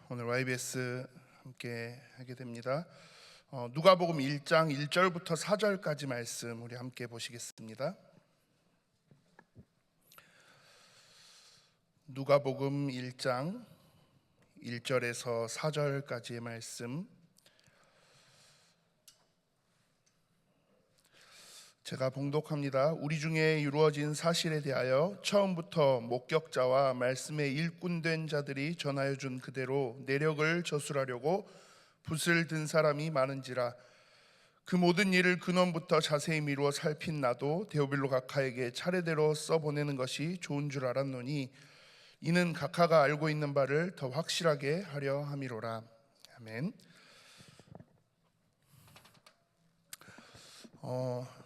오늘 YBS 함께 하게 됩니다. 누가복음 1장 1절부터 4절까지 말씀 우리 함께 보시겠습니다. 누가복음 1장 1절에서 4절까지의 말씀, 제가 봉독합니다. 우리 중에 이루어진 사실에 대하여 처음부터 목격자와 말씀의 일꾼된 자들이 전하여 준 그대로 내력을 저술하려고 붓을 든 사람이 많은지라. 그 모든 일을 근원부터 자세히 미루어 살핀 나도 데오빌로 각하에게 차례대로 써보내는 것이 좋은 줄 알았노니 이는 각하가 알고 있는 바를 더 확실하게 하려 함이로라. 아멘.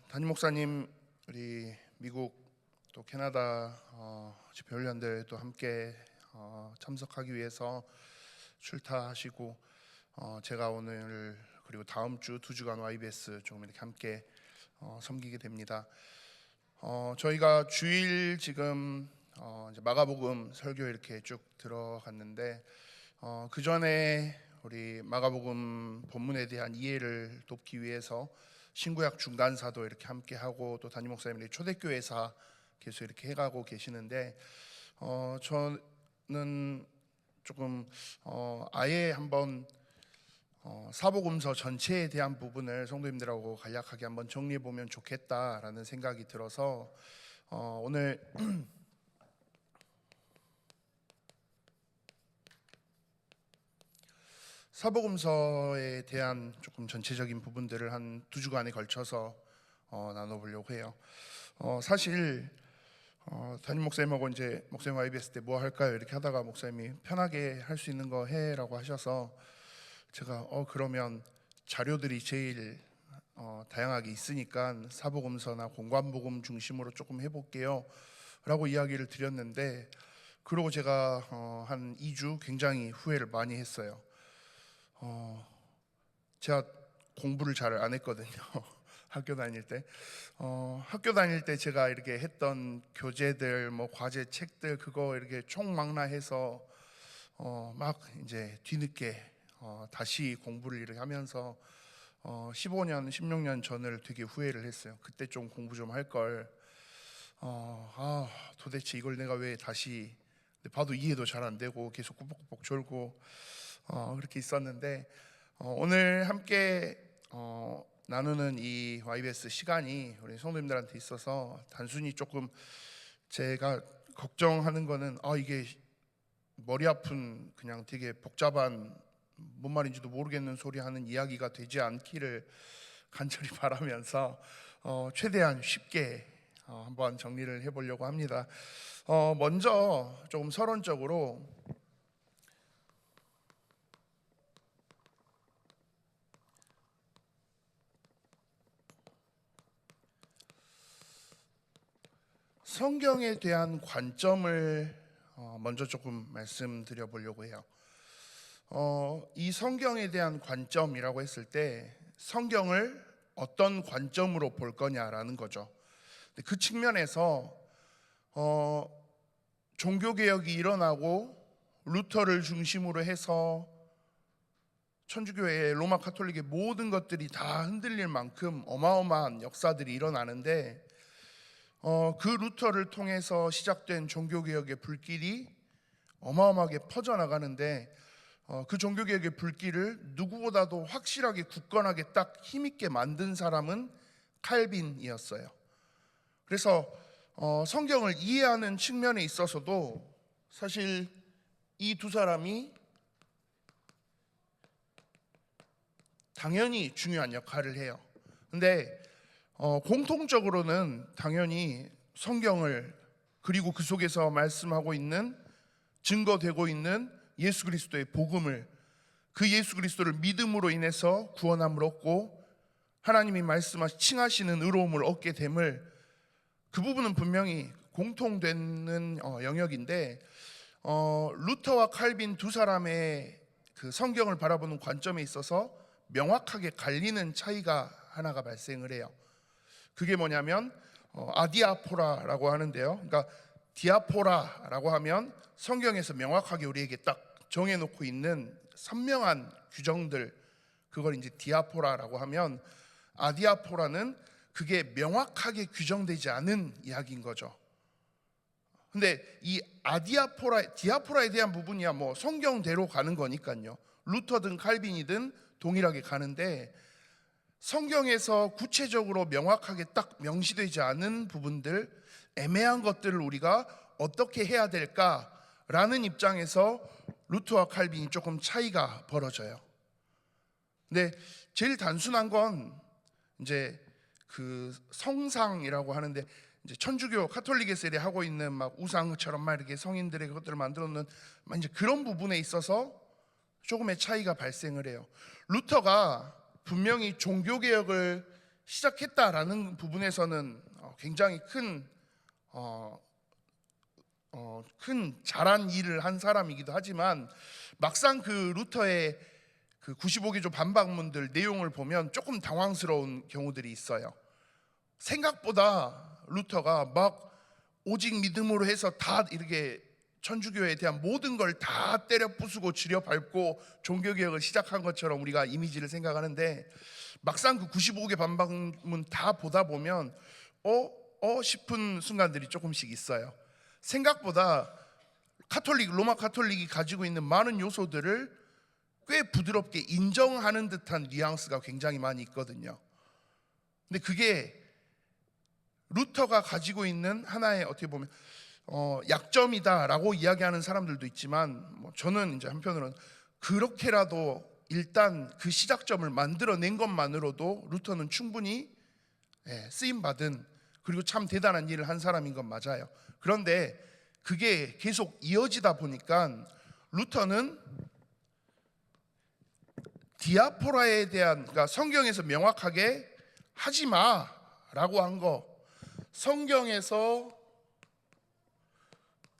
담임 목사님, 우리 미국 또 캐나다 집회훈련들도 함께 참석하기 위해서 출타하시고, 제가 오늘 그리고 다음 주 2주간 YBS 조금 이렇게 함께 섬기게 됩니다. 저희가 주일 지금 이제 마가복음 설교 이렇게 쭉 들어갔는데, 그 전에 우리 마가복음 본문에 대한 이해를 돕기 위해서 신구약 중간사도 이렇게 함께 하고, 또 담임 목사님이 초대교회사 계속 이렇게 해가고 계시는데, 저는 조금 아예 한번 사복음서 전체에 대한 부분을 성도님들하고 간략하게 한번 정리해 보면 좋겠다라는 생각이 들어서 오늘 사복음서에 대한 조금 전체적인 부분들을 한 2주간에 걸쳐서 나눠보려고 해요. 사실 담임 목사님하고 이제 목사님 YBS 때 뭐 할까요? 이렇게 하다가 목사님이 편하게 할 수 있는 거 해라고 하셔서 제가 그러면 자료들이 제일 다양하게 있으니까 사복음서나 공관복음 중심으로 조금 해볼게요 라고 이야기를 드렸는데, 그러고 제가 한 2주 굉장히 후회를 많이 했어요. 제가 공부를 잘 안 했거든요. 학교 다닐 때 제가 이렇게 했던 교재들, 뭐 과제 책들, 그거 이렇게 총망라해서 막 이제 뒤늦게 다시 공부를 이렇게 하면서 15년, 16년 전을 되게 후회를 했어요. 그때 좀 공부 좀 할 걸. 도대체 이걸 내가 왜 다시, 봐도 이해도 잘 안 되고 계속 꾸벅꾸벅 졸고 그렇게 있었는데, 오늘 함께 나누는 이 YBS 시간이 우리 성도님들한테 있어서 단순히 조금 제가 걱정하는 거는 이게 머리 아픈 그냥 되게 복잡한 뭔 말인지도 모르겠는 소리 하는 이야기가 되지 않기를 간절히 바라면서 최대한 쉽게 한번 정리를 해보려고 합니다. 먼저 조금 서론적으로 성경에 대한 관점을 먼저 조금 말씀드려 보려고 해요. 이 성경에 대한 관점이라고 했을 때 성경을 어떤 관점으로 볼 거냐라는 거죠. 그 측면에서 종교개혁이 일어나고 루터를 중심으로 해서 천주교회, 로마 카톨릭의 모든 것들이 다 흔들릴 만큼 어마어마한 역사들이 일어나는데, 그 루터를 통해서 시작된 종교개혁의 불길이 어마어마하게 퍼져나가는데, 그 종교개혁의 불길을 누구보다도 확실하게 굳건하게 딱 힘있게 만든 사람은 칼빈이었어요. 그래서 성경을 이해하는 측면에 있어서도 사실 이 두 사람이 당연히 중요한 역할을 해요. 근데 공통적으로는 당연히 성경을, 그리고 그 속에서 말씀하고 있는, 증거되고 있는 예수 그리스도의 복음을, 그 예수 그리스도를 믿음으로 인해서 구원함을 얻고 하나님이 칭하시는 의로움을 얻게 됨을, 그 부분은 분명히 공통되는 영역인데, 루터와 칼빈 두 사람의 그 성경을 바라보는 관점에 있어서 명확하게 갈리는 차이가 하나가 발생을 해요. 그게 뭐냐면 아디아포라라고 하는데요. 그러니까 디아포라라고 하면 성경에서 명확하게 우리에게 딱 정해놓고 있는 선명한 규정들, 그걸 이제 디아포라라고 하면, 아디아포라는 그게 명확하게 규정되지 않은 이야기인 거죠. 근데 이 디아포라에 대한 부분이야 뭐 성경대로 가는 거니까요. 루터든 칼빈이든 동일하게 가는데, 성경에서 구체적으로 명확하게 딱 명시되지 않은 부분들, 애매한 것들을 우리가 어떻게 해야 될까라는 입장에서 루터와 칼빈이 조금 차이가 벌어져요. 근데 제일 단순한 건 이제 그 성상이라고 하는데, 이제 천주교 카톨릭에서 하고 있는 막 우상처럼 막 이렇게 성인들의 것들을 만들어 놓는 이제 그런 부분에 있어서 조금의 차이가 발생을 해요. 루터가 분명히 종교 개혁을 시작했다라는 부분에서는 굉장히 큰 잘한 일을 한 사람이기도 하지만, 막상 그 루터의 그 95개조 반박문들 내용을 보면 조금 당황스러운 경우들이 있어요. 생각보다 루터가 막 오직 믿음으로 해서 다 이렇게 천주교에 대한 모든 걸 다 때려 부수고 지려 밟고 종교개혁을 시작한 것처럼 우리가 이미지를 생각하는데, 막상 그 95개 반박문 다 보다 보면 싶은 순간들이 조금씩 있어요. 생각보다 로마 카톨릭이 가지고 있는 많은 요소들을 꽤 부드럽게 인정하는 듯한 뉘앙스가 굉장히 많이 있거든요. 근데 그게 루터가 가지고 있는 하나의 어떻게 보면 약점이다라고 이야기하는 사람들도 있지만, 저는 이제 한편으로는 그렇게라도 일단 그 시작점을 만들어낸 것만으로도 루터는 충분히 쓰임 받은, 그리고 참 대단한 일을 한 사람인 건 맞아요. 그런데 그게 계속 이어지다 보니까 루터는 디아포라에 대한, 그러니까 성경에서 명확하게 하지 마라고 한 거, 성경에서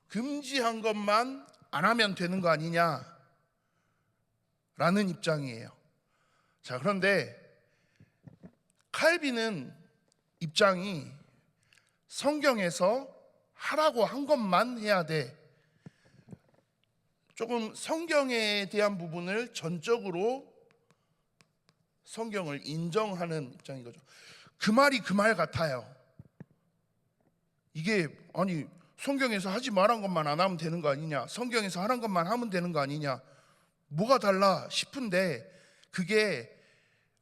금지한 것만 안 하면 되는 거 아니냐라는 입장이에요. 자, 그런데 칼빈은 입장이 성경에서 하라고 한 것만 해야 돼. 조금 성경에 대한 부분을 전적으로 성경을 인정하는 입장인 거죠. 그 말이 그 말 같아요. 이게 아니 성경에서 하지 말한 것만 안 하면 되는 거 아니냐, 성경에서 하란 것만 하면 되는 거 아니냐, 뭐가 달라 싶은데, 그게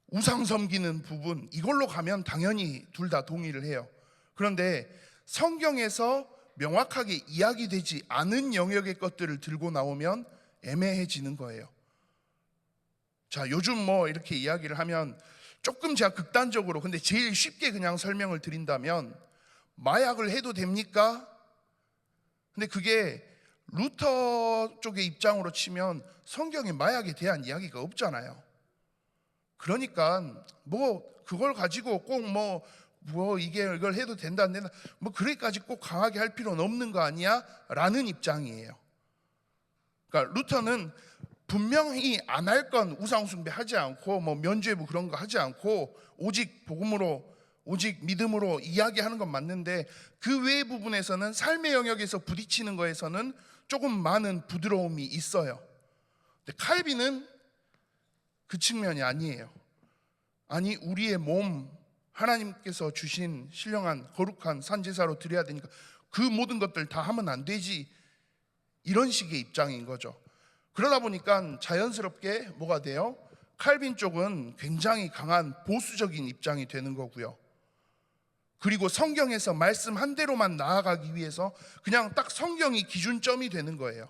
우상 섬기는 부분, 이걸로 가면 당연히 둘 다 동의를 해요. 그런데 성경에서 명확하게 이야기되지 않은 영역의 것들을 들고 나오면 애매해지는 거예요. 자, 요즘 뭐 이렇게 이야기를 하면 조금 제가 극단적으로, 근데 제일 쉽게 그냥 설명을 드린다면, 마약을 해도 됩니까? 근데 그게 루터 쪽의 입장으로 치면 성경에 마약에 대한 이야기가 없잖아요. 그러니까 뭐 그걸 가지고 꼭 이걸 해도 된다 안 된다, 뭐 그렇게까지 꼭 강하게 할 필요는 없는 거 아니야? 라는 입장이에요. 그러니까 루터는 분명히 안 할 건 우상 숭배하지 않고 뭐 면죄부 그런 거 하지 않고 오직 복음으로, 오직 믿음으로 이야기하는 건 맞는데, 그 외의 부분에서는 삶의 영역에서 부딪히는 거에서는 조금 많은 부드러움이 있어요. 근데 칼빈은 그 측면이 아니에요. 아니, 우리의 몸 하나님께서 주신 신령한 거룩한 산제사로 드려야 되니까 그 모든 것들 다 하면 안 되지, 이런 식의 입장인 거죠. 그러다 보니까 자연스럽게 뭐가 돼요? 칼빈 쪽은 굉장히 강한 보수적인 입장이 되는 거고요. 그리고 성경에서 말씀한 대로만 나아가기 위해서 그냥 딱 성경이 기준점이 되는 거예요.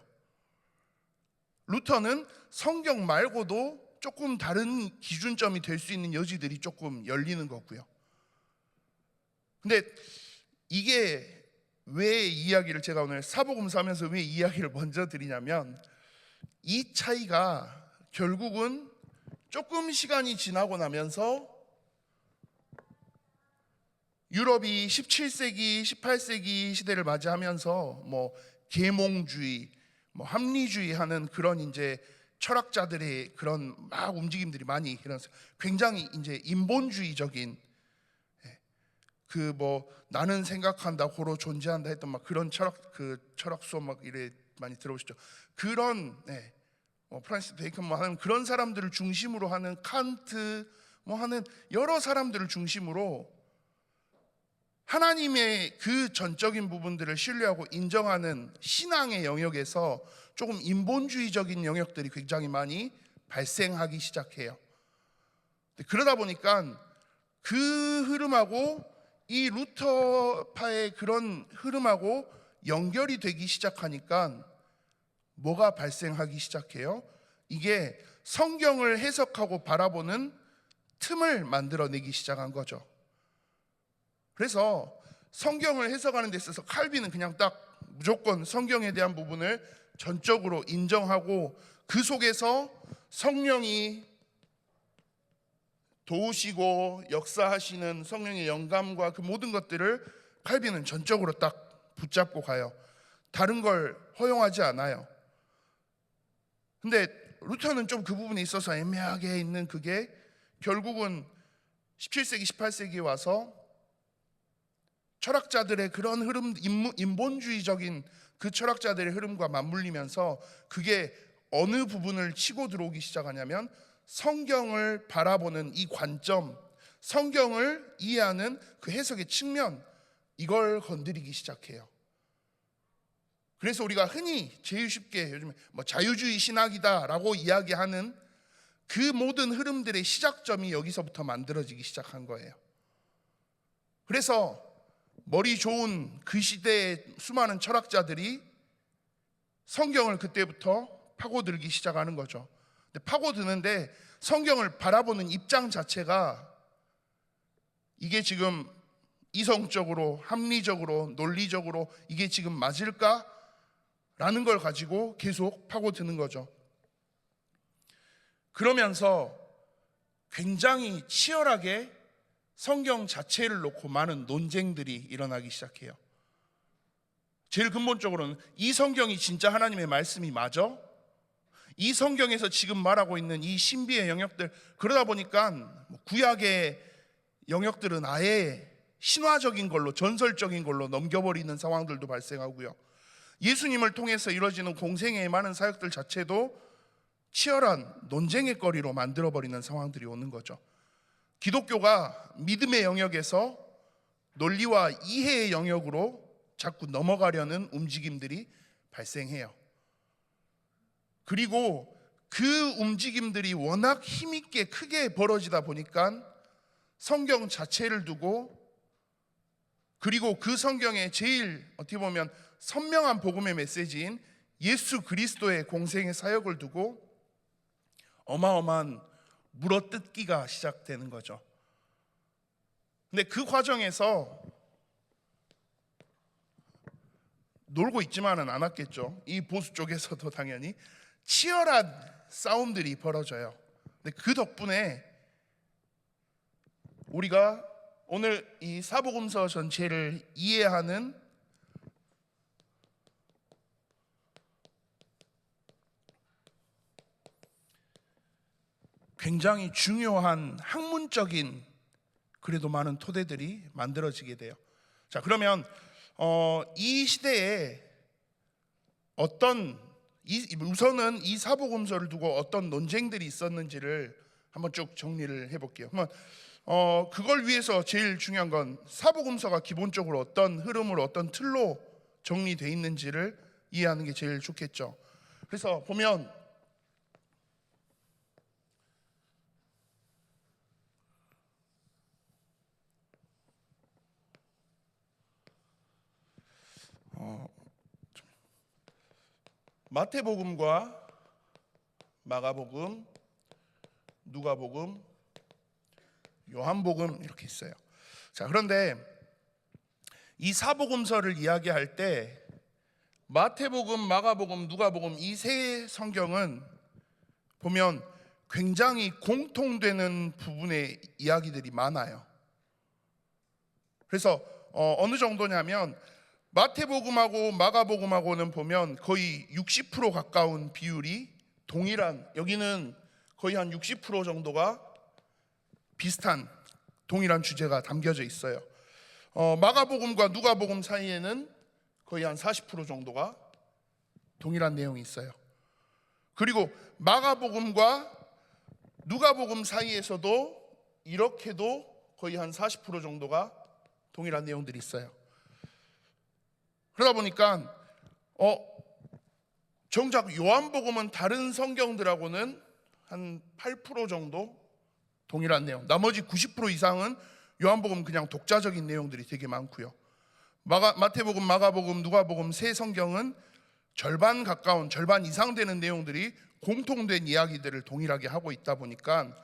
루터는 성경 말고도 조금 다른 기준점이 될 수 있는 여지들이 조금 열리는 거고요. 근데 이게 왜 이야기를, 제가 오늘 사복음서 하면서 왜 이야기를 먼저 드리냐면, 이 차이가 결국은 조금 시간이 지나고 나면서 유럽이 17세기, 18세기 시대를 맞이하면서 뭐 계몽주의, 뭐 합리주의 하는 그런 이제 철학자들의 그런 막 움직임들이 많이 일어났어요. 굉장히 이제 인본주의적인, 그 뭐 나는 생각한다, 고로 존재한다 했던 막 그런 철학, 그 철학 수업 막 이래 많이 들어오시죠. 그런 프란시스 베이컨 하는 그런 사람들을 중심으로 하는 칸트 하는 여러 사람들을 중심으로 하나님의 그 전적인 부분들을 신뢰하고 인정하는 신앙의 영역에서 조금 인본주의적인 영역들이 굉장히 많이 발생하기 시작해요. 그러다 보니까 그 흐름하고 이 루터파의 그런 흐름하고 연결이 되기 시작하니까 뭐가 발생하기 시작해요? 이게 성경을 해석하고 바라보는 틈을 만들어내기 시작한 거죠. 그래서 성경을 해석하는 데 있어서 칼빈은 그냥 딱 무조건 성경에 대한 부분을 전적으로 인정하고 그 속에서 성령이 도우시고 역사하시는 성령의 영감과 그 모든 것들을 칼빈은 전적으로 딱 붙잡고 가요. 다른 걸 허용하지 않아요. 근데 루터는 좀 그 부분에 있어서 애매하게 있는 그게 결국은 17세기, 18세기에 와서 철학자들의 그런 흐름, 인본주의적인 그 철학자들의 흐름과 맞물리면서 그게 어느 부분을 치고 들어오기 시작하냐면 성경을 바라보는 이 관점, 성경을 이해하는 그 해석의 측면, 이걸 건드리기 시작해요. 그래서 우리가 흔히 제일 쉽게 요즘에 자유주의 신학이다라고 이야기하는 그 모든 흐름들의 시작점이 여기서부터 만들어지기 시작한 거예요. 그래서 머리 좋은 그 시대의 수많은 철학자들이 성경을 그때부터 파고들기 시작하는 거죠. 근데 파고드는데 성경을 바라보는 입장 자체가 이게 지금 이성적으로, 합리적으로, 논리적으로 이게 지금 맞을까? 라는 걸 가지고 계속 파고드는 거죠. 그러면서 굉장히 치열하게 성경 자체를 놓고 많은 논쟁들이 일어나기 시작해요. 제일 근본적으로는 이 성경이 진짜 하나님의 말씀이 맞아? 이 성경에서 지금 말하고 있는 이 신비의 영역들, 그러다 보니까 구약의 영역들은 아예 신화적인 걸로, 전설적인 걸로 넘겨버리는 상황들도 발생하고요. 예수님을 통해서 이루어지는 공생애의 많은 사역들 자체도 치열한 논쟁의 거리로 만들어버리는 상황들이 오는 거죠. 기독교가 믿음의 영역에서 논리와 이해의 영역으로 자꾸 넘어가려는 움직임들이 발생해요. 그리고 그 움직임들이 워낙 힘있게 크게 벌어지다 보니까 성경 자체를 두고, 그리고 그 성경의 제일 어떻게 보면 선명한 복음의 메시지인 예수 그리스도의 공생의 사역을 두고 어마어마한 물어뜯기가 시작되는 거죠. 근데 그 과정에서 놀고 있지만은 않았겠죠. 이 보수 쪽에서도 당연히 치열한 싸움들이 벌어져요. 근데 그 덕분에 우리가 오늘 이 사복음서 전체를 이해하는 굉장히 중요한 학문적인 그래도 많은 토대들이 만들어지게 돼요. 자, 그러면 이 시대에 우선은 이 사복음서를 두고 어떤 논쟁들이 있었는지를 한번 쭉 정리를 해볼게요. 그걸 위해서 제일 중요한 건 사복음서가 기본적으로 어떤 흐름으로 어떤 틀로 정리되어 있는지를 이해하는 게 제일 좋겠죠. 그래서 보면 마태복음과 마가복음, 누가복음, 요한복음 이렇게 있어요. 자, 그런데 이 사복음서를 이야기할 때 마태복음, 마가복음, 누가복음 이 세 성경은 보면 굉장히 공통되는 부분의 이야기들이 많아요. 그래서 어느 정도냐면 마태복음하고 마가복음하고는 보면 거의 60% 가까운 비율이 동일한, 여기는 거의 한 60% 정도가 비슷한 동일한 주제가 담겨져 있어요. 마가복음과 누가복음 사이에는 거의 한 40% 정도가 동일한 내용이 있어요. 그리고 마가복음과 누가복음 사이에서도 이렇게도 거의 한 40% 정도가 동일한 내용들이 있어요. 그러다 보니까 정작 요한복음은 다른 성경들하고는 한 8% 정도 동일한 내용, 나머지 90% 이상은 요한복음 그냥 독자적인 내용들이 되게 많고요. 마태복음, 마가복음, 누가복음 세 성경은 절반 가까운, 절반 이상 되는 내용들이 공통된 이야기들을 동일하게 하고 있다 보니까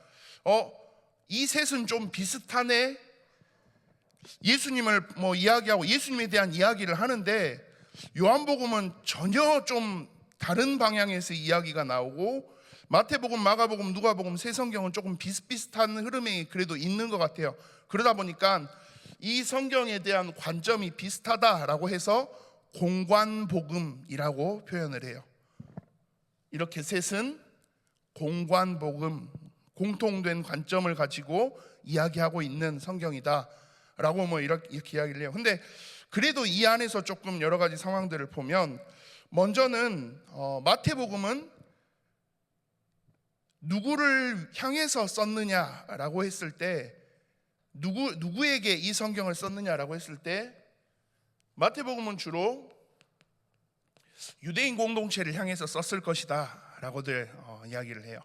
이 셋은 좀 비슷하네, 예수님을 이야기하고 예수님에 대한 이야기를 하는데, 요한복음은 전혀 좀 다른 방향에서 이야기가 나오고, 마태복음, 마가복음, 누가복음 세 성경은 조금 비슷비슷한 흐름이 그래도 있는 것 같아요. 그러다 보니까 이 성경에 대한 관점이 비슷하다라고 해서 공관복음이라고 표현을 해요. 이렇게 셋은 공관복음, 공통된 관점을 가지고 이야기하고 있는 성경이다 라고 이렇게 이야기를 해요. 근데 그래도 이 안에서 조금 여러 가지 상황들을 보면, 먼저는 마태복음은 누구를 향해서 썼느냐라고 했을 때, 누구에게 이 성경을 썼느냐라고 했을 때, 마태복음은 주로 유대인 공동체를 향해서 썼을 것이다 라고들 이야기를 해요.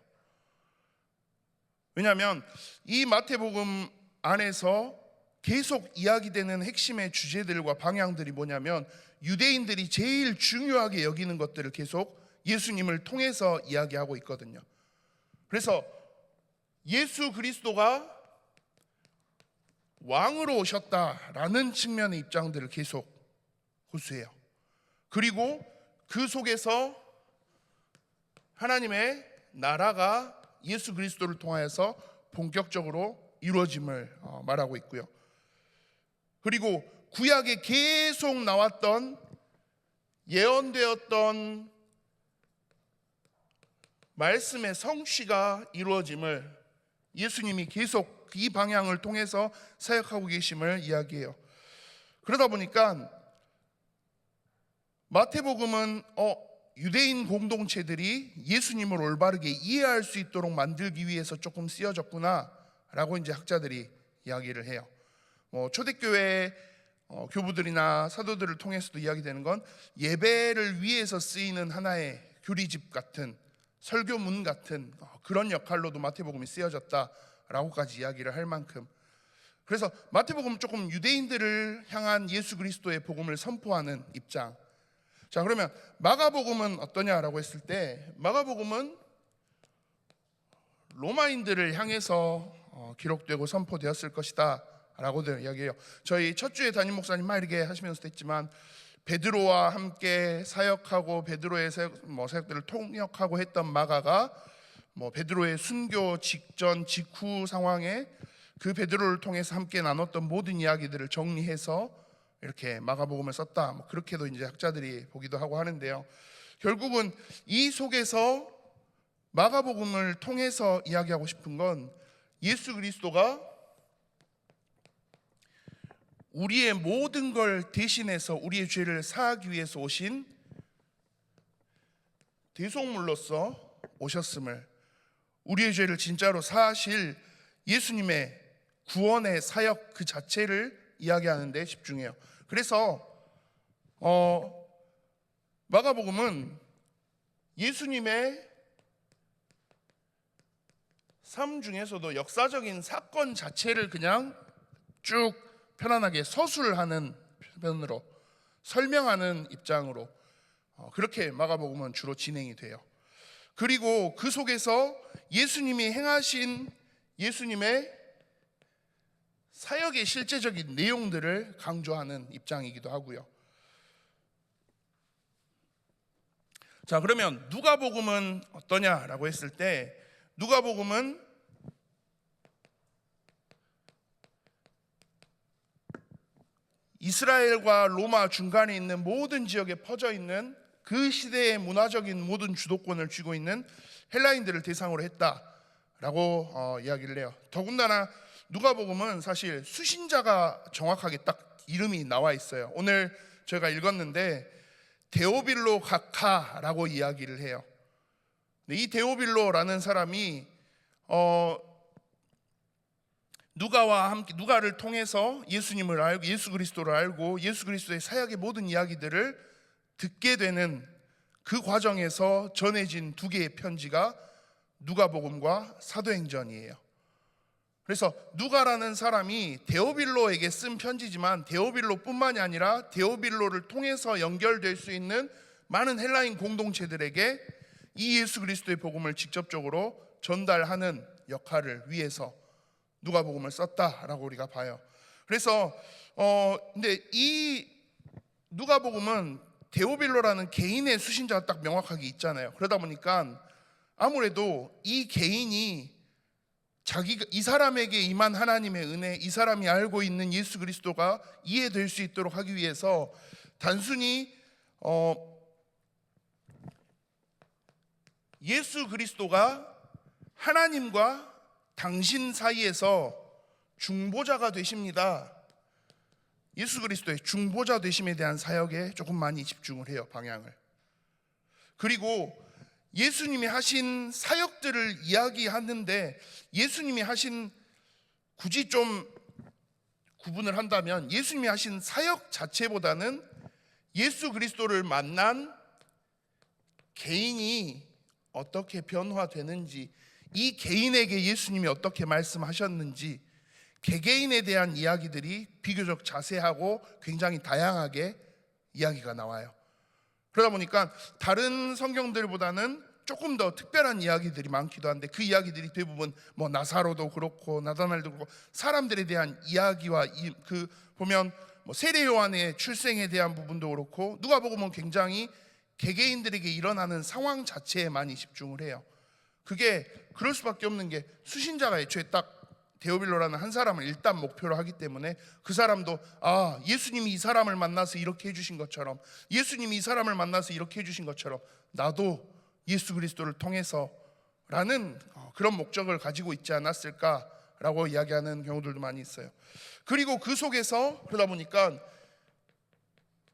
왜냐하면 이 마태복음 안에서 계속 이야기되는 핵심의 주제들과 방향들이 뭐냐면, 유대인들이 제일 중요하게 여기는 것들을 계속 예수님을 통해서 이야기하고 있거든요. 그래서 예수 그리스도가 왕으로 오셨다라는 측면의 입장들을 계속 호소해요. 그리고 그 속에서 하나님의 나라가 예수 그리스도를 통하여서 본격적으로 이루어짐을 말하고 있고요. 그리고 구약에 계속 나왔던, 예언되었던 말씀의 성취가 이루어짐을 예수님이 계속 이 방향을 통해서 사역하고 계심을 이야기해요. 그러다 보니까 마태복음은 유대인 공동체들이 예수님을 올바르게 이해할 수 있도록 만들기 위해서 조금 쓰여졌구나 라고 이제 학자들이 이야기를 해요. 초대교회 교부들이나 사도들을 통해서도 이야기되는 건, 예배를 위해서 쓰이는 하나의 교리집 같은, 설교문 같은 그런 역할로도 마태복음이 쓰여졌다라고까지 이야기를 할 만큼, 그래서 마태복음은 조금 유대인들을 향한 예수 그리스도의 복음을 선포하는 입장. 자, 그러면 마가복음은 어떠냐라고 했을 때, 마가복음은 로마인들을 향해서 기록되고 선포되었을 것이다 라고들 이야기해요. 저희 첫 주에 담임 목사님 막 이렇게 하시면서도 했지만, 베드로와 함께 사역하고 베드로의 사역들을 통역하고 했던 마가가 베드로의 순교 직전 직후 상황에 그 베드로를 통해서 함께 나눴던 모든 이야기들을 정리해서 이렇게 마가복음을 썼다, 그렇게도 이제 학자들이 보기도 하고 하는데요. 결국은 이 속에서 마가복음을 통해서 이야기하고 싶은 건, 예수 그리스도가 우리의 모든 걸 대신해서 우리의 죄를 사하기 위해서 오신 대속물로서 오셨음을, 우리의 죄를 진짜로 사하실 예수님의 구원의 사역 그 자체를 이야기하는 데 집중해요. 그래서 마가복음은 예수님의 삶 중에서도 역사적인 사건 자체를 그냥 쭉 편안하게 서술하는 편으로, 설명하는 입장으로 그렇게 마가복음은 주로 진행이 돼요. 그리고 그 속에서 예수님이 행하신 예수님의 사역의 실제적인 내용들을 강조하는 입장이기도 하고요. 자, 그러면 누가복음은 어떠냐라고 했을 때, 누가복음은 이스라엘과 로마 중간에 있는 모든 지역에 퍼져 있는 그 시대의 문화적인 모든 주도권을 쥐고 있는 헬라인들을 대상으로 했다라고 이야기를 해요. 더군다나 누가복음은 사실 수신자가 정확하게 딱 이름이 나와 있어요. 오늘 저희가 읽었는데 데오빌로 각하라고 이야기를 해요. 이 데오빌로라는 사람이 누가를 통해서 예수님을 알고 예수 그리스도를 알고 예수 그리스도의 사역의 모든 이야기들을 듣게 되는 그 과정에서 전해진 두 개의 편지가 누가복음과 사도행전이에요. 그래서 누가라는 사람이 데오빌로에게 쓴 편지지만 데오빌로뿐만이 아니라 데오빌로를 통해서 연결될 수 있는 많은 헬라인 공동체들에게 이 예수 그리스도의 복음을 직접적으로 전달하는 역할을 위해서 누가복음을 썼다라고 우리가 봐요. 그래서 근데 이 누가복음은 데오빌로라는 개인의 수신자가 딱 명확하게 있잖아요. 그러다 보니까 아무래도 이 개인이 이 사람에게 임한 하나님의 은혜, 이 사람이 알고 있는 예수 그리스도가 이해될 수 있도록 하기 위해서 단순히 예수 그리스도가 하나님과 당신 사이에서 중보자가 되십니다. 예수 그리스도의 중보자 되심에 대한 사역에 조금 많이 집중을 해요, 방향을. 그리고 예수님이 하신 사역들을 이야기하는데 예수님이 하신, 굳이 좀 구분을 한다면 예수님이 하신 사역 자체보다는 예수 그리스도를 만난 개인이 어떻게 변화되는지, 이 개인에게 예수님이 어떻게 말씀하셨는지, 개개인에 대한 이야기들이 비교적 자세하고 굉장히 다양하게 이야기가 나와요. 그러다 보니까 다른 성경들보다는 조금 더 특별한 이야기들이 많기도 한데 그 이야기들이 대부분 뭐 나사로도 그렇고 나다나엘도 그렇고 사람들에 대한 이야기와 그 보면 뭐 세례 요한의 출생에 대한 부분도 그렇고 누가복음은 굉장히 개개인들에게 일어나는 상황 자체에 많이 집중을 해요. 그게 그럴 수밖에 없는 게 수신자가 애초에 딱 데오빌로라는 한 사람을 일단 목표로 하기 때문에 그 사람도 예수님이 이 사람을 만나서 이렇게 해주신 것처럼, 예수님이 이 사람을 만나서 이렇게 해주신 것처럼 나도 예수 그리스도를 통해서 라는 그런 목적을 가지고 있지 않았을까라고 이야기하는 경우들도 많이 있어요. 그리고 그 속에서 그러다 보니까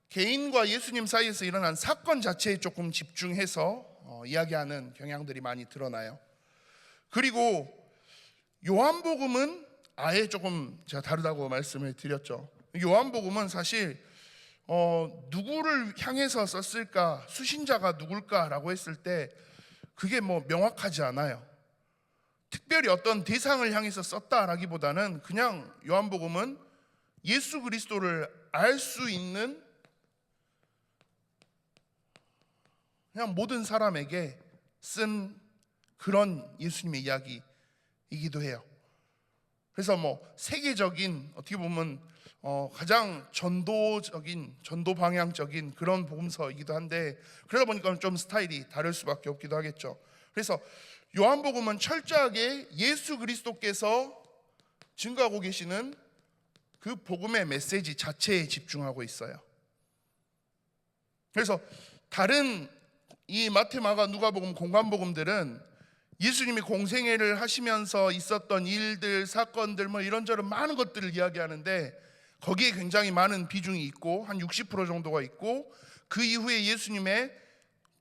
개인과 예수님 사이에서 일어난 사건 자체에 조금 집중해서 이야기하는 경향들이 많이 드러나요. 그리고 요한복음은 아예 조금 제가 다르다고 말씀을 드렸죠. 요한복음은 사실 누구를 향해서 썼을까, 수신자가 누굴까라고 했을 때 그게 뭐 명확하지 않아요. 특별히 어떤 대상을 향해서 썼다라기보다는 그냥 요한복음은 예수 그리스도를 알 수 있는 그냥 모든 사람에게 쓴 그런 예수님의 이야기이기도 해요. 그래서 뭐 세계적인, 어떻게 보면 가장 전도 방향적인 그런 복음서이기도 한데 그러다 보니까 좀 스타일이 다를 수밖에 없기도 하겠죠. 그래서 요한복음은 철저하게 예수 그리스도께서 증거하고 계시는 그 복음의 메시지 자체에 집중하고 있어요. 그래서 다른 이 마태, 마가, 누가복음, 공관복음들은 예수님이 공생애를 하시면서 있었던 일들, 사건들 뭐 이런저런 많은 것들을 이야기하는데 거기에 굉장히 많은 비중이 있고 한 60% 정도가 있고 그 이후에 예수님의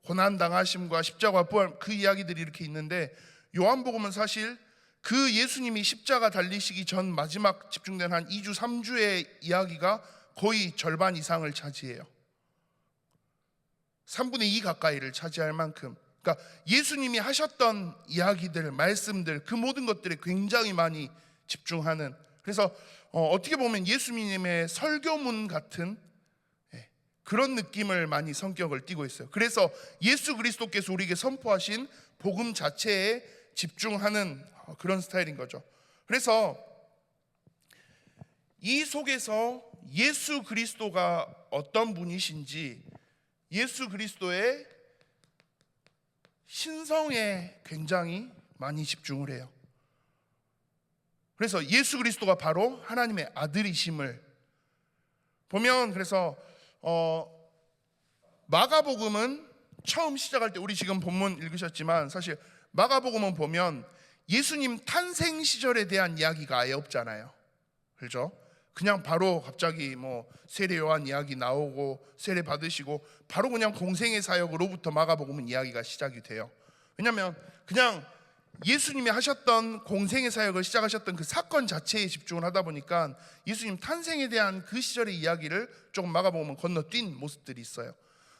고난당하심과 십자가 부활 그 이야기들이 이렇게 있는데 요한복음은 사실 그 예수님이 십자가 달리시기 전 마지막 집중된 한 2주 3주의 이야기가 거의 절반 이상을 차지해요. 3분의 2 가까이를 차지할 만큼, 그러니까 예수님이 하셨던 이야기들, 말씀들 그 모든 것들에 굉장히 많이 집중하는, 그래서 어떻게 보면 예수님의 설교문 같은 그런 느낌을 많이 성격을 띠고 있어요. 그래서 예수 그리스도께서 우리에게 선포하신 복음 자체에 집중하는 그런 스타일인 거죠. 그래서 이 속에서 예수 그리스도가 어떤 분이신지, 예수 그리스도의 신성에 굉장히 많이 집중을 해요. 그래서 예수 그리스도가 바로 하나님의 아들이심을 보면, 그래서 마가복음은 처음 시작할 때 우리 지금 본문 읽으셨지만 사실 마가복음은 보면 예수님 탄생 시절에 대한 이야기가 아예 없잖아요. 그렇죠? 그냥 바로 갑자기 뭐 세례 요한 이야기 나오고 세례 받으시고 바로 그냥 공생의 사역으로부터 마가복음은 이야기가 시작이 돼요. 왜냐하면 그냥 예수님이 하셨던 공생의 사역을 시작하셨던 그 사건 자체에 집중을 하다 보니까 예수님 탄생에 대한 그 시절의 이야기를 조금 마가복음은 건너뛴 모습들이 있어요.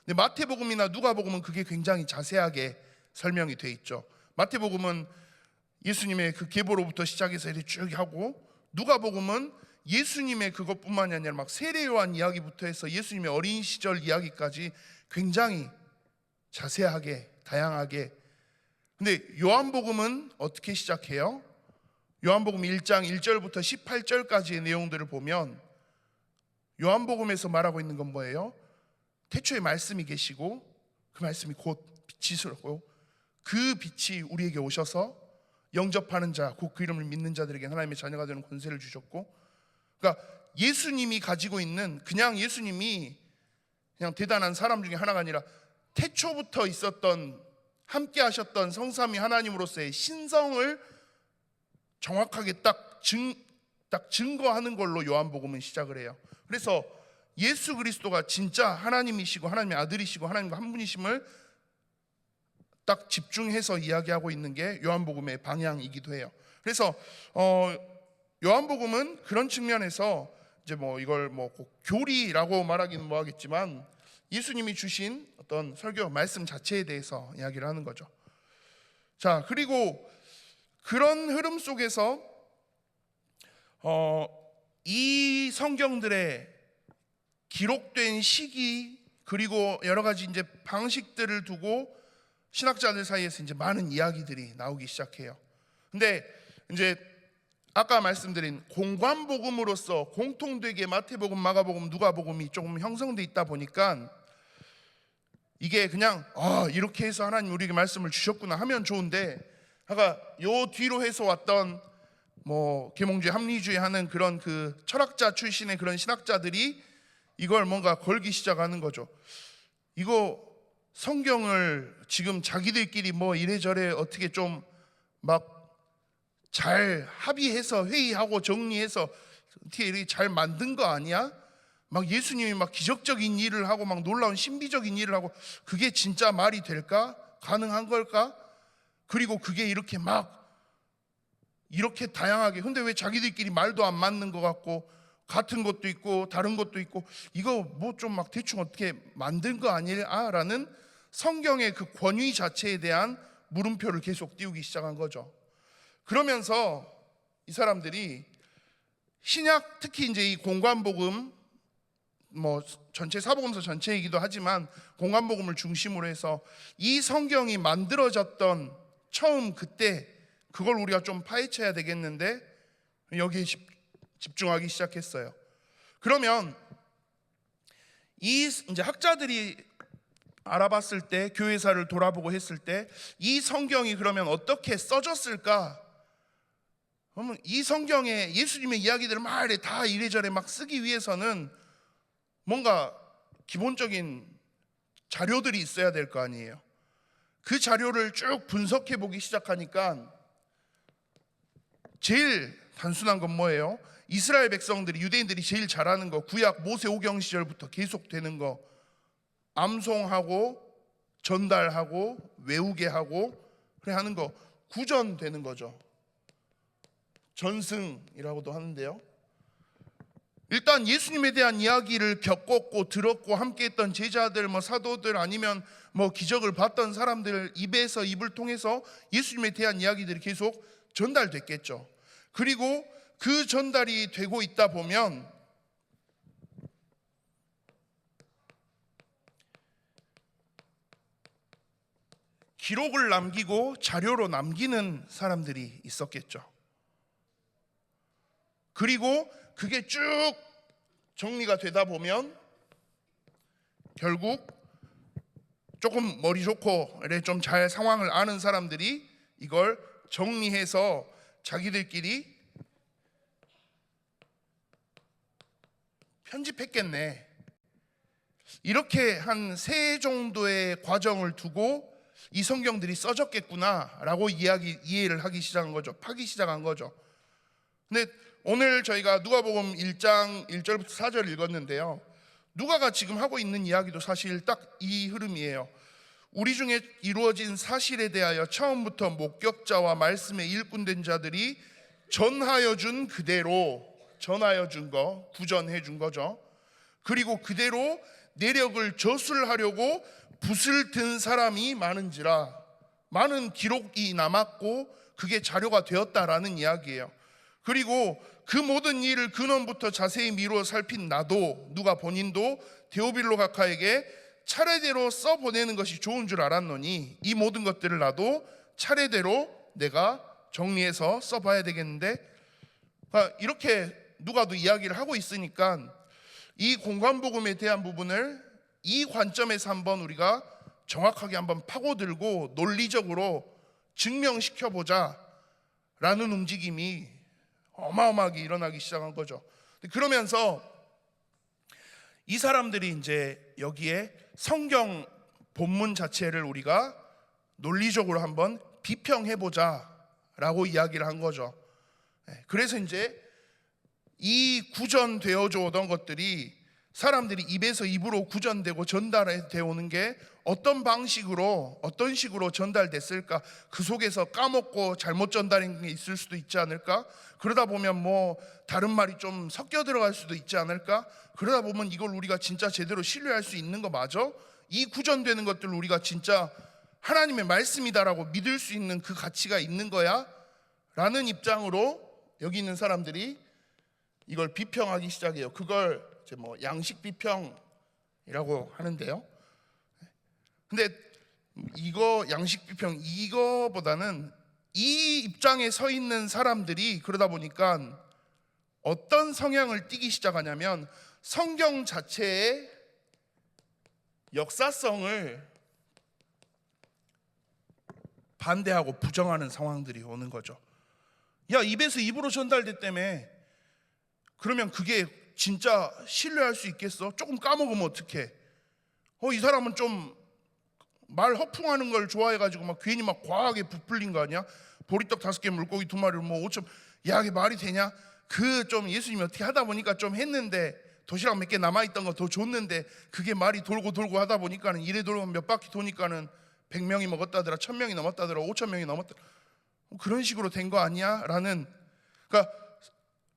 근데 마태복음이나 누가복음은 그게 굉장히 자세하게 설명이 돼 있죠. 마태복음은 예수님의 그 계보로부터 시작해서 이렇게 쭉 하고, 누가복음은 예수님의 그것뿐만이 아니라 막 세례 요한 이야기부터 해서 예수님의 어린 시절 이야기까지 굉장히 자세하게 다양하게. 근데 요한복음은 어떻게 시작해요? 요한복음 1장 1절부터 18절까지의 내용들을 보면 요한복음에서 말하고 있는 건 뭐예요? 태초에 말씀이 계시고 그 말씀이 곧 빛이시고 그 빛이 우리에게 오셔서 영접하는 자, 곧 그 이름을 믿는 자들에게 하나님의 자녀가 되는 권세를 주셨고, 그러니까 예수님이 가지고 있는, 그냥 예수님이 그냥 대단한 사람 중에 하나가 아니라 태초부터 있었던 함께 하셨던 성삼위 하나님으로서의 신성을 정확하게 딱 증거하는 걸로 요한복음은 시작을 해요. 그래서 예수 그리스도가 진짜 하나님이시고 하나님의 아들이시고 하나님과 한 분이심을 딱 집중해서 이야기하고 있는 게 요한복음의 방향이기도 해요. 그래서 요한복음은 그런 측면에서 이제 뭐 이걸 뭐 꼭 교리라고 말하기는 뭐하겠지만 예수님이 주신 어떤 설교 말씀 자체에 대해서 이야기를 하는 거죠. 자, 그리고 그런 흐름 속에서 이 성경들의 기록된 시기 그리고 여러 가지 이제 방식들을 두고 신학자들 사이에서 이제 많은 이야기들이 나오기 시작해요. 근데 이제 아까 말씀드린 공관복음으로서 공통되게 마태복음, 마가복음, 누가복음이 조금 형성돼 있다 보니까 이게 그냥 이렇게 해서 하나님 우리에게 말씀을 주셨구나 하면 좋은데, 아까 요 뒤로 해서 왔던 뭐 계몽주의, 합리주의 하는 그런 그 철학자 출신의 그런 신학자들이 이걸 뭔가 걸기 시작하는 거죠. 이거 성경을 지금 자기들끼리 뭐 이래저래 어떻게 좀 막 잘 합의해서 회의하고 정리해서 어떻게 이렇게 잘 만든 거 아니야? 막 예수님이 막 기적적인 일을 하고 막 놀라운 신비적인 일을 하고 그게 진짜 말이 될까? 가능한 걸까? 그리고 그게 이렇게 막 이렇게 다양하게, 근데 왜 자기들끼리 말도 안 맞는 것 같고 같은 것도 있고 다른 것도 있고 이거 뭐 좀 막 대충 어떻게 만든 거 아니야? 라는 성경의 그 권위 자체에 대한 물음표를 계속 띄우기 시작한 거죠. 그러면서 이 사람들이 신약, 특히 이제 이 공관복음, 뭐 전체 사복음서 전체이기도 하지만 공관복음을 중심으로 해서 이 성경이 만들어졌던 처음 그때 그걸 우리가 좀 파헤쳐야 되겠는데 여기에 집중하기 시작했어요. 그러면 이 이제 학자들이 알아봤을 때, 교회사를 돌아보고 했을 때 이 성경이 그러면 어떻게 써졌을까? 그러면 이 성경에 예수님의 이야기들을 막 다 이래저래 막 쓰기 위해서는 뭔가 기본적인 자료들이 있어야 될 거 아니에요. 그 자료를 쭉 분석해 보기 시작하니까 제일 단순한 건 뭐예요? 이스라엘 백성들이, 유대인들이 제일 잘하는 거, 구약 모세오경 시절부터 계속되는 거, 암송하고 전달하고 외우게 하고 그래 하는 거, 구전되는 거죠. 전승이라고도 하는데요. 일단 예수님에 대한 이야기를 겪었고 들었고 함께했던 제자들, 뭐 사도들, 아니면 뭐 기적을 봤던 사람들 입에서 입을 통해서 예수님에 대한 이야기들이 계속 전달됐겠죠. 그리고 그 전달이 되고 있다 보면 기록을 남기고 자료로 남기는 사람들이 있었겠죠. 그리고 그게 쭉 정리가 되다 보면 결국 조금 머리 좋고 좀 잘 상황을 아는 사람들이 이걸 정리해서 자기들끼리 편집했겠네. 이렇게 한 3 정도의 과정을 두고 이 성경들이 써졌겠구나라고 이해를 하기 시작한 거죠. 파기 시작한 거죠. 근데 오늘 저희가 누가복음 1장 1절부터 4절 읽었는데요. 누가가 지금 하고 있는 이야기도 사실 딱 이 흐름이에요. 우리 중에 이루어진 사실에 대하여 처음부터 목격자와 말씀에 일꾼된 자들이 전하여 준 그대로, 전하여 준 거, 구전해 준 거죠. 그리고 그대로 내력을 저술하려고 붓을 든 사람이 많은지라, 많은 기록이 남았고 그게 자료가 되었다라는 이야기예요. 그리고 그 모든 일을 근원부터 자세히 미루어 살핀 나도, 누가 본인도 데오빌로 각하에게 차례대로 써보내는 것이 좋은 줄 알았노니 이 모든 것들을 나도 차례대로 내가 정리해서 써봐야 되겠는데, 이렇게 누가도 이야기를 하고 있으니까 이 공관복음에 대한 부분을 이 관점에서 한번 우리가 정확하게 한번 파고들고 논리적으로 증명시켜보자 라는 움직임이 어마어마하게 일어나기 시작한 거죠. 그러면서 이 사람들이 이제 여기에 성경 본문 자체를 우리가 논리적으로 한번 비평해보자 라고 이야기를 한 거죠. 그래서 이제 이 구전되어져 오던 것들이 사람들이 입에서 입으로 구전되고 전달되어 오는 게 어떤 방식으로, 어떤 식으로 전달됐을까? 그 속에서 까먹고 잘못 전달한 게 있을 수도 있지 않을까? 그러다 보면 뭐 다른 말이 좀 섞여 들어갈 수도 있지 않을까? 그러다 보면 이걸 우리가 진짜 제대로 신뢰할 수 있는 거 맞아? 이 구전되는 것들을 우리가 진짜 하나님의 말씀이다라고 믿을 수 있는 그 가치가 있는 거야? 라는 입장으로 여기 있는 사람들이 이걸 비평하기 시작해요. 그걸 이제 뭐 양식 비평이라고 하는데요. 근데 이거 양식 비평, 이거보다는 이 입장에 서 있는 사람들이 그러다 보니까 어떤 성향을 띠기 시작하냐면 성경 자체의 역사성을 반대하고 부정하는 상황들이 오는 거죠. 야, 입에서 입으로 전달됐다며. 그러면 그게 진짜 신뢰할 수 있겠어? 조금 까먹으면 어떡해? 이 사람은 좀 말 허풍하는 걸 좋아해가지고 막 괜히 막 과하게 부풀린 거 아니야? 보리떡 5개 물고기 2마리를 뭐 5천, 야, 이게 말이 되냐? 그 좀 예수님이 어떻게 하다 보니까 좀 했는데, 도시락 몇 개 남아있던 거 더 줬는데 그게 말이 돌고 하다 보니까는 이래 돌고 몇 바퀴 도니까는 100명이 먹었다더라, 1000명이 넘었다더라, 5000명이 넘었다, 그런 식으로 된 거 아니야? 라는, 그러니까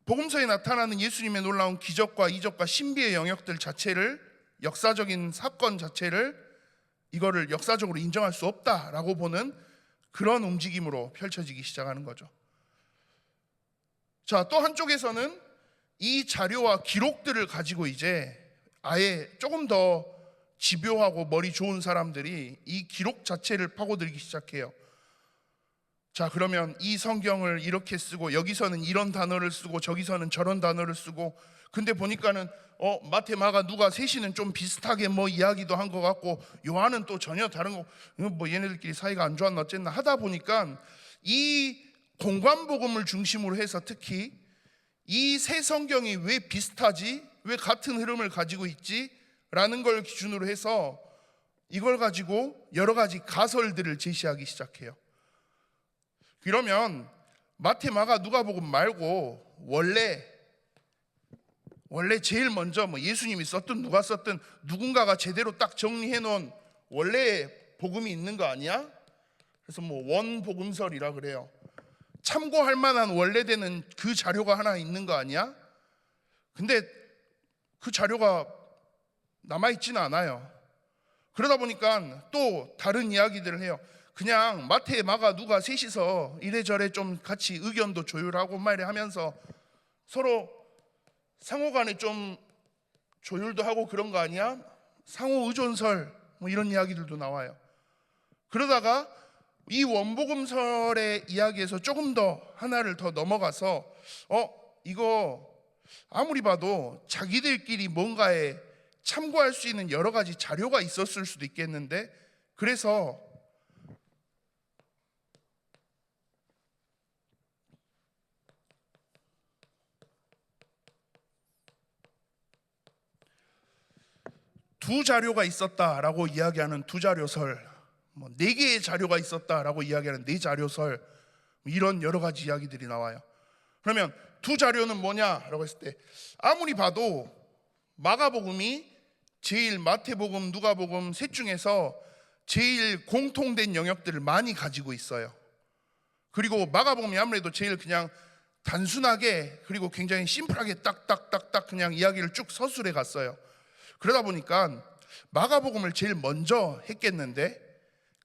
복음서에 나타나는 예수님의 놀라운 기적과 이적과 신비의 영역들 자체를, 역사적인 사건 자체를 이거를 역사적으로 인정할 수 없다라고 보는 그런 움직임으로 펼쳐지기 시작하는 거죠. 자, 또 한쪽에서는 이 자료와 기록들을 가지고 이제 아예 조금 더 집요하고 머리 좋은 사람들이 이 기록 자체를 파고들기 시작해요. 자, 그러면 이 성경을 이렇게 쓰고 여기서는 이런 단어를 쓰고 저기서는 저런 단어를 쓰고, 근데 보니까는 마태, 마가, 누가 셋이는 좀 비슷하게 뭐 이야기도 한 것 같고 요한은 또 전혀 다른 거, 뭐 얘네들끼리 사이가 안 좋았나 어쨌나 하다 보니까 이 공관복음을 중심으로 해서 특히 이 세 성경이 왜 비슷하지? 왜 같은 흐름을 가지고 있지? 라는 걸 기준으로 해서 이걸 가지고 여러 가지 가설들을 제시하기 시작해요. 그러면 마태, 마가, 누가복음 말고 원래 제일 먼저 뭐 예수님이 썼든 누가 썼든 누군가가 제대로 딱 정리해 놓은 원래 복음이 있는 거 아니야? 그래서 뭐 원복음설이라 그래요. 참고할 만한 원래되는 그 자료가 하나 있는 거 아니야? 근데 그 자료가 남아있지는 않아요. 그러다 보니까 또 다른 이야기들을 해요. 그냥 마태, 마가, 누가 셋이서 이래저래 좀 같이 의견도 조율하고 막 이래 하면서 서로 상호간에 좀 조율도 하고 그런 거 아니야? 상호 의존설 뭐 이런 이야기들도 나와요. 그러다가 이 원복음설의 이야기에서 조금 더 하나를 더 넘어가서 이거 아무리 봐도 자기들끼리 뭔가에 참고할 수 있는 여러 가지 자료가 있었을 수도 있겠는데, 그래서 두 자료가 있었다라고 이야기하는 두 자료설, 뭐 4개의 자료가 있었다라고 이야기하는 4자료설, 이런 여러 가지 이야기들이 나와요. 그러면 두 자료는 뭐냐라고 했을 때 아무리 봐도 마가복음이 제일 마태복음, 누가복음 셋 중에서 제일 공통된 영역들을 많이 가지고 있어요. 그리고 마가복음이 아무래도 제일 그냥 단순하게 그리고 굉장히 심플하게 딱딱딱딱 그냥 이야기를 쭉 서술해 갔어요. 그러다 보니까 마가복음을 제일 먼저 했겠는데,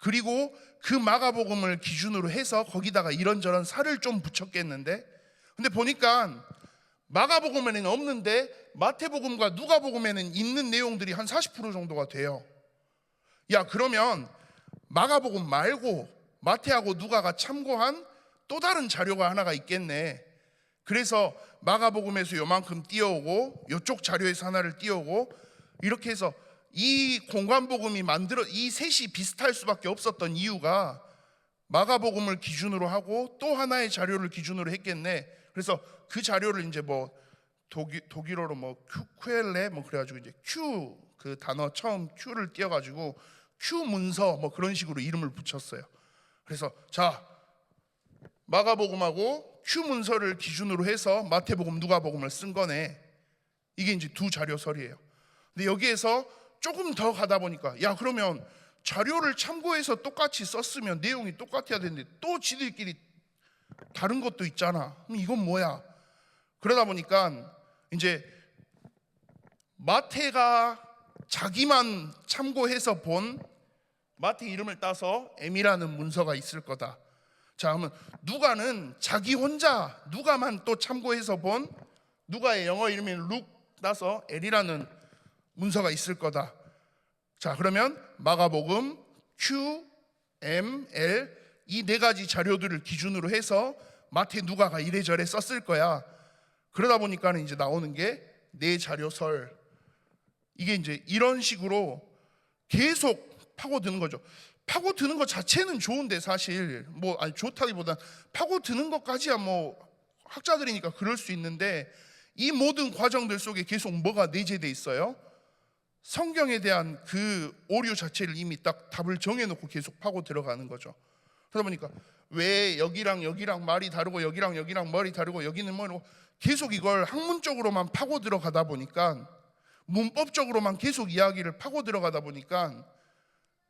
그리고 그 마가복음을 기준으로 해서 거기다가 이런저런 살을 좀 붙였겠는데, 근데 보니까 마가복음에는 없는데 마태복음과 누가복음에는 있는 내용들이 한 40% 정도가 돼요. 야, 그러면 마가복음 말고 마태하고 누가가 참고한 또 다른 자료가 하나가 있겠네. 그래서 마가복음에서 요만큼 띄워오고 요쪽 자료에서 하나를 띄워오고, 이렇게 해서 이 공관복음이 이 셋이 비슷할 수밖에 없었던 이유가 마가복음을 기준으로 하고 또 하나의 자료를 기준으로 했겠네. 그래서 그 자료를 이제 뭐 독일어로 뭐 큐엘레 뭐 그래가지고 이제 큐 그 단어 처음 큐를 띄워가지고 큐 문서 뭐 그런 식으로 이름을 붙였어요. 그래서 자, 마가복음하고 큐 문서를 기준으로 해서 마태복음, 누가복음을 쓴 거네. 이게 이제 두 자료설이에요. 근데 여기에서 조금 더 가다 보니까, 야, 그러면 자료를 참고해서 똑같이 썼으면 내용이 똑같아야 되는데 또 지들끼리 다른 것도 있잖아. 그럼 이건 뭐야? 그러다 보니까 이제 마태가 자기만 참고해서 본 마태 이름을 따서 M이라는 문서가 있을 거다. 자, 그러면 누가는 자기 혼자 누가만 또 참고해서 본 누가의 영어 이름인 룩 따서 L이라는 문서가 있을 거다. 자, 그러면 마가복음, Q, M, L 이 네 가지 자료들을 기준으로 해서 마태, 누가가 이래저래 썼을 거야. 그러다 보니까 이제 나오는 게 네 자료설. 이게 이제 이런 식으로 계속 파고드는 거죠. 파고드는 것 자체는 좋은데 사실 뭐 아니 좋다기보단 파고드는 것까지야 뭐 학자들이니까 그럴 수 있는데, 이 모든 과정들 속에 계속 뭐가 내재돼 있어요? 성경에 대한 그 오류 자체를 이미 딱 답을 정해놓고 계속 파고 들어가는 거죠. 그러다 보니까 왜 여기랑 여기랑 말이 다르고 여기랑 여기랑 말이 다르고 여기는 뭐고, 계속 이걸 학문적으로만 파고 들어가다 보니까, 문법적으로만 계속 이야기를 파고 들어가다 보니까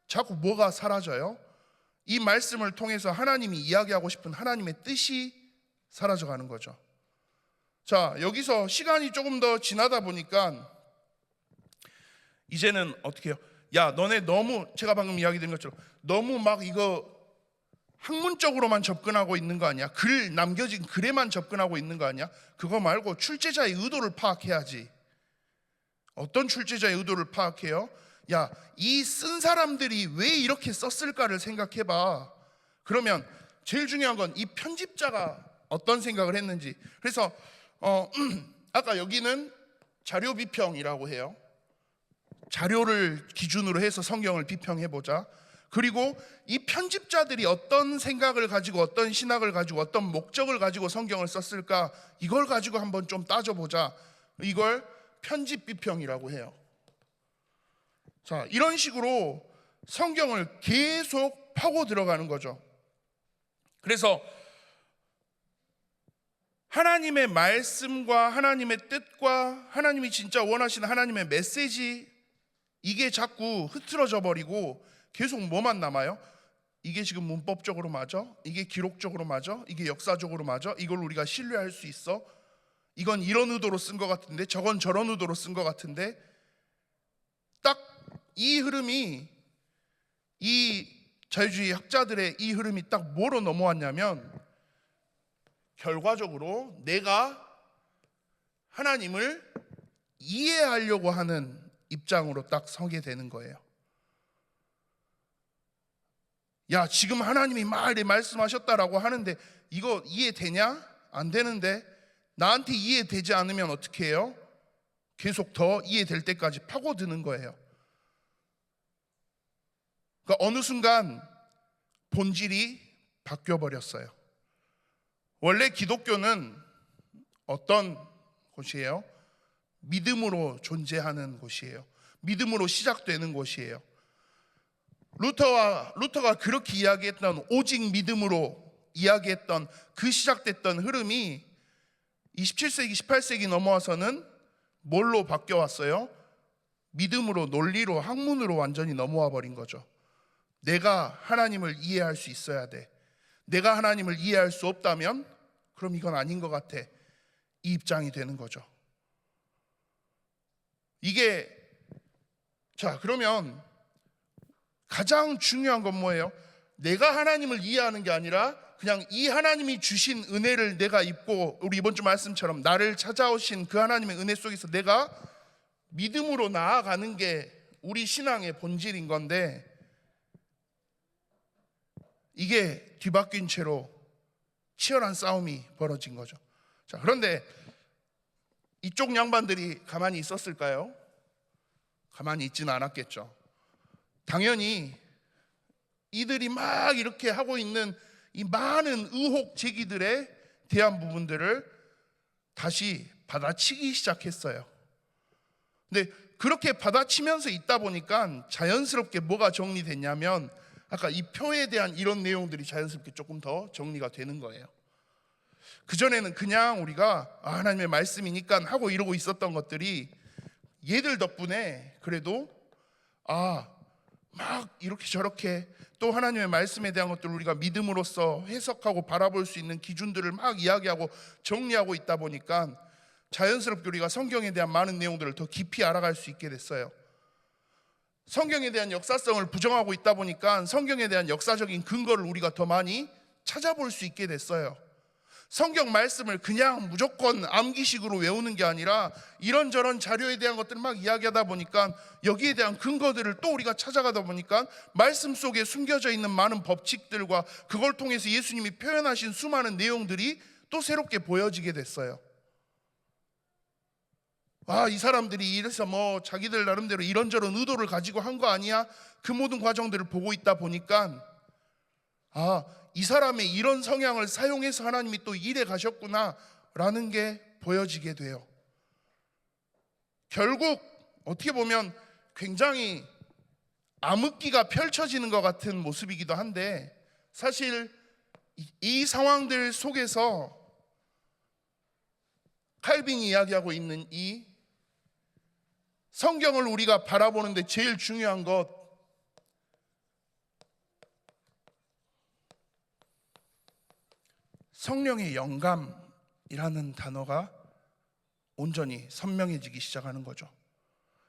자꾸 뭐가 사라져요? 이 말씀을 통해서 하나님이 이야기하고 싶은 하나님의 뜻이 사라져가는 거죠. 자, 여기서 시간이 조금 더 지나다 보니까 이제는 어떻게 해요? 야, 너네 너무, 제가 방금 이야기 드린 것처럼 너무 막 이거 학문적으로만 접근하고 있는 거 아니야? 글 남겨진 글에만 접근하고 있는 거 아니야? 그거 말고 출제자의 의도를 파악해야지. 어떤 출제자의 의도를 파악해요? 야, 이 쓴 사람들이 왜 이렇게 썼을까를 생각해봐. 그러면 제일 중요한 건 이 편집자가 어떤 생각을 했는지. 그래서 아까 여기는 자료 비평이라고 해요. 자료를 기준으로 해서 성경을 비평해보자. 그리고 이 편집자들이 어떤 생각을 가지고 어떤 신학을 가지고 어떤 목적을 가지고 성경을 썼을까, 이걸 가지고 한번 좀 따져보자. 이걸 편집 비평이라고 해요. 자, 이런 식으로 성경을 계속 파고 들어가는 거죠. 그래서 하나님의 말씀과 하나님의 뜻과 하나님이 진짜 원하시는 하나님의 메시지, 이게 자꾸 흐트러져 버리고 계속 뭐만 남아요? 이게 지금 문법적으로 맞아? 이게 기록적으로 맞아? 이게 역사적으로 맞아? 이걸 우리가 신뢰할 수 있어? 이건 이런 의도로 쓴 것 같은데, 저건 저런 의도로 쓴 것 같은데, 딱 이 흐름이, 이 자유주의 학자들의 이 흐름이 딱 뭐로 넘어왔냐면, 결과적으로 내가 하나님을 이해하려고 하는 입장으로 딱 서게 되는 거예요. 야, 지금 하나님이 막 말씀하셨다라고 하는데 이거 이해되냐? 안 되는데, 나한테 이해되지 않으면 어떻게 해요? 계속 더 이해될 때까지 파고드는 거예요. 그러니까 어느 순간 본질이 바뀌어버렸어요. 원래 기독교는 어떤 곳이에요? 믿음으로 존재하는 곳이에요. 믿음으로 시작되는 곳이에요. 루터가 그렇게 이야기했던, 오직 믿음으로 이야기했던 그 시작됐던 흐름이 27세기, 18세기 넘어와서는 뭘로 바뀌어왔어요? 믿음으로, 논리로, 학문으로 완전히 넘어와 버린 거죠. 내가 하나님을 이해할 수 있어야 돼. 내가 하나님을 이해할 수 없다면 그럼 이건 아닌 것 같아. 이 입장이 되는 거죠. 이게 그러면 가장 중요한 건 뭐예요? 내가 하나님을 이해하는 게 아니라 그냥 이 하나님이 주신 은혜를 내가 입고, 우리 이번 주 말씀처럼 나를 찾아오신 그 하나님의 은혜 속에서 내가 믿음으로 나아가는 게 우리 신앙의 본질인 건데, 이게 뒤바뀐 채로 치열한 싸움이 벌어진 거죠. 그런데 이쪽 양반들이 가만히 있었을까요? 가만히 있지는 않았겠죠. 당연히 이들이 막 이렇게 하고 있는 이 많은 의혹 제기들에 대한 부분들을 다시 받아치기 시작했어요. 근데 그렇게 받아치면서 있다 보니까 자연스럽게 뭐가 정리됐냐면, 아까 이 표에 대한 이런 내용들이 자연스럽게 조금 더 정리가 되는 거예요. 그전에는 그냥 우리가 하나님의 말씀이니까 하고 이러고 있었던 것들이 얘들 덕분에 그래도 막 이렇게 저렇게 또 하나님의 말씀에 대한 것들을 우리가 믿음으로써 해석하고 바라볼 수 있는 기준들을 막 이야기하고 정리하고 있다 보니까 자연스럽게 우리가 성경에 대한 많은 내용들을 더 깊이 알아갈 수 있게 됐어요. 성경에 대한 역사성을 부정하고 있다 보니까 성경에 대한 역사적인 근거를 우리가 더 많이 찾아볼 수 있게 됐어요. 성경 말씀을 그냥 무조건 암기식으로 외우는 게 아니라 이런저런 자료에 대한 것들을 막 이야기하다 보니까 여기에 대한 근거들을 또 우리가 찾아가다 보니까 말씀 속에 숨겨져 있는 많은 법칙들과 그걸 통해서 예수님이 표현하신 수많은 내용들이 또 새롭게 보여지게 됐어요. 이 사람들이 이래서 뭐 자기들 나름대로 이런저런 의도를 가지고 한 거 아니야? 그 모든 과정들을 보고 있다 보니까 이 사람의 이런 성향을 사용해서 하나님이 또 일해 가셨구나 라는 게 보여지게 돼요. 결국 어떻게 보면 굉장히 암흑기가 펼쳐지는 것 같은 모습이기도 한데, 사실 이 상황들 속에서 칼빈이 이야기하고 있는 이 성경을 우리가 바라보는데 제일 중요한 것, 성령의 영감이라는 단어가 온전히 선명해지기 시작하는 거죠.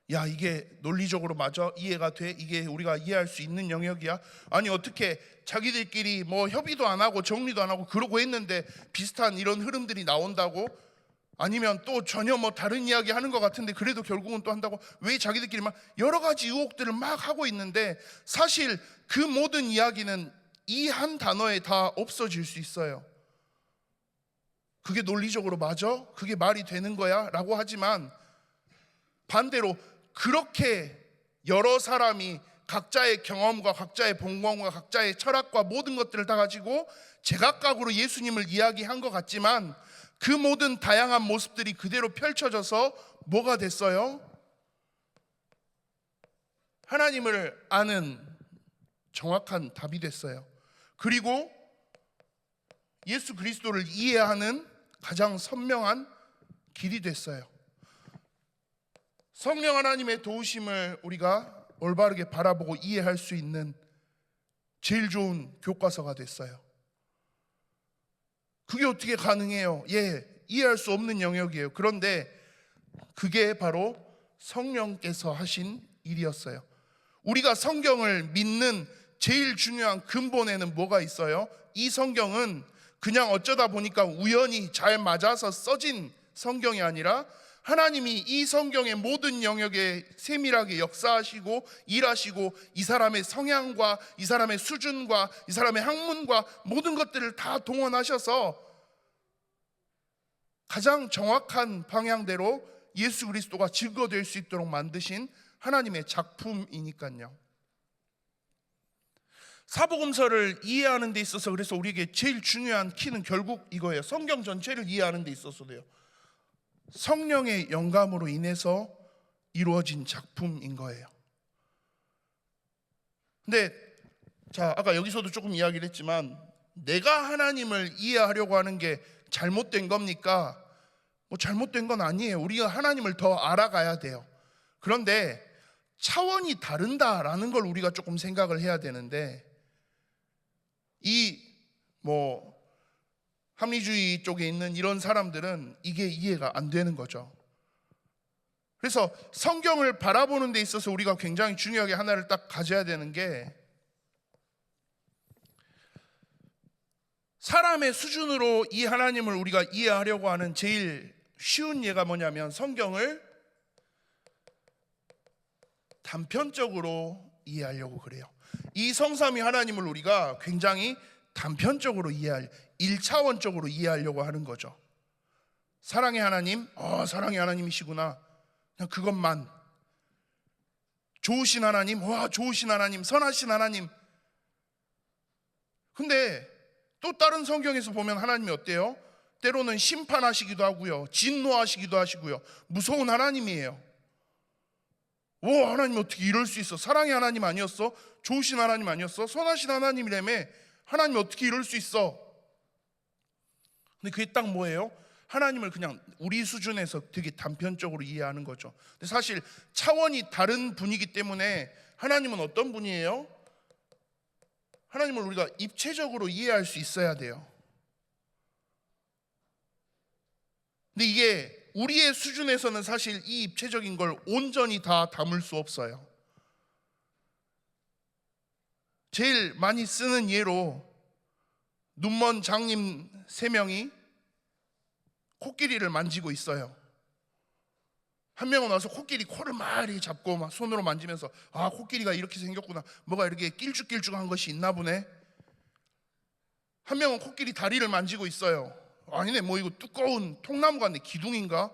이게 논리적으로 맞아? 이해가 돼? 이게 우리가 이해할 수 있는 영역이야? 아니 어떻게 자기들끼리 뭐 협의도 안 하고 정리도 안 하고 그러고 했는데 비슷한 이런 흐름들이 나온다고? 아니면 또 전혀 뭐 다른 이야기 하는 것 같은데 그래도 결국은 또 한다고? 왜 자기들끼리 막 여러 가지 의혹들을 막 하고 있는데, 사실 그 모든 이야기는 이 한 단어에 다 없어질 수 있어요. 그게 논리적으로 맞아? 그게 말이 되는 거야? 라고 하지만 반대로 그렇게 여러 사람이 각자의 경험과 각자의 본관과 각자의 철학과 모든 것들을 다 가지고 제각각으로 예수님을 이야기한 것 같지만 그 모든 다양한 모습들이 그대로 펼쳐져서 뭐가 됐어요? 하나님을 아는 정확한 답이 됐어요. 그리고 예수 그리스도를 이해하는 가장 선명한 길이 됐어요. 성령 하나님의 도우심을 우리가 올바르게 바라보고 이해할 수 있는 제일 좋은 교과서가 됐어요. 그게 어떻게 가능해요? 이해할 수 없는 영역이에요. 그런데 그게 바로 성령께서 하신 일이었어요. 우리가 성경을 믿는 제일 중요한 근본에는 뭐가 있어요? 이 성경은 그냥 어쩌다 보니까 우연히 잘 맞아서 써진 성경이 아니라 하나님이 이 성경의 모든 영역에 세밀하게 역사하시고 일하시고 이 사람의 성향과 이 사람의 수준과 이 사람의 학문과 모든 것들을 다 동원하셔서 가장 정확한 방향대로 예수 그리스도가 증거될 수 있도록 만드신 하나님의 작품이니까요. 사복음서를 이해하는 데 있어서 그래서 우리에게 제일 중요한 키는 결국 이거예요. 성경 전체를 이해하는 데 있어서도요. 성령의 영감으로 인해서 이루어진 작품인 거예요. 근데 아까 여기서도 조금 이야기를 했지만 내가 하나님을 이해하려고 하는 게 잘못된 겁니까? 잘못된 건 아니에요. 우리가 하나님을 더 알아가야 돼요. 그런데 차원이 다른다라는 걸 우리가 조금 생각을 해야 되는데, 이 합리주의 쪽에 있는 이런 사람들은 이게 이해가 안 되는 거죠. 그래서 성경을 바라보는 데 있어서 우리가 굉장히 중요하게 하나를 딱 가져야 되는 게, 사람의 수준으로 이 하나님을 우리가 이해하려고 하는 제일 쉬운 예가 뭐냐면, 성경을 단편적으로 이해하려고 그래요. 이 성삼위 하나님을 우리가 굉장히 단편적으로 1차원적으로 이해하려고 하는 거죠. 사랑의 하나님, 사랑의 하나님이시구나, 그냥 그것만. 좋으신 하나님, 좋으신 하나님, 선하신 하나님. 근데 또 다른 성경에서 보면 하나님이 어때요? 때로는 심판하시기도 하고요, 진노하시기도 하시고요, 무서운 하나님이에요. 하나님 어떻게 이럴 수 있어? 사랑의 하나님 아니었어? 좋으신 하나님 아니었어? 선하신 하나님이라며? 하나님 어떻게 이럴 수 있어? 근데 그게 딱 뭐예요? 하나님을 그냥 우리 수준에서 되게 단편적으로 이해하는 거죠. 근데 사실 차원이 다른 분이기 때문에, 하나님은 어떤 분이에요? 하나님을 우리가 입체적으로 이해할 수 있어야 돼요. 근데 이게 우리의 수준에서는 사실 이 입체적인 걸 온전히 다 담을 수 없어요. 제일 많이 쓰는 예로, 눈먼 장님 3명이 코끼리를 만지고 있어요. 한 명은 와서 코끼리 코를 막 이렇게 잡고 막 손으로 만지면서, 코끼리가 이렇게 생겼구나, 뭐가 이렇게 길쭉길쭉한 것이 있나 보네. 한 명은 코끼리 다리를 만지고 있어요. 아니네, 이거 두꺼운 통나무 같네, 기둥인가?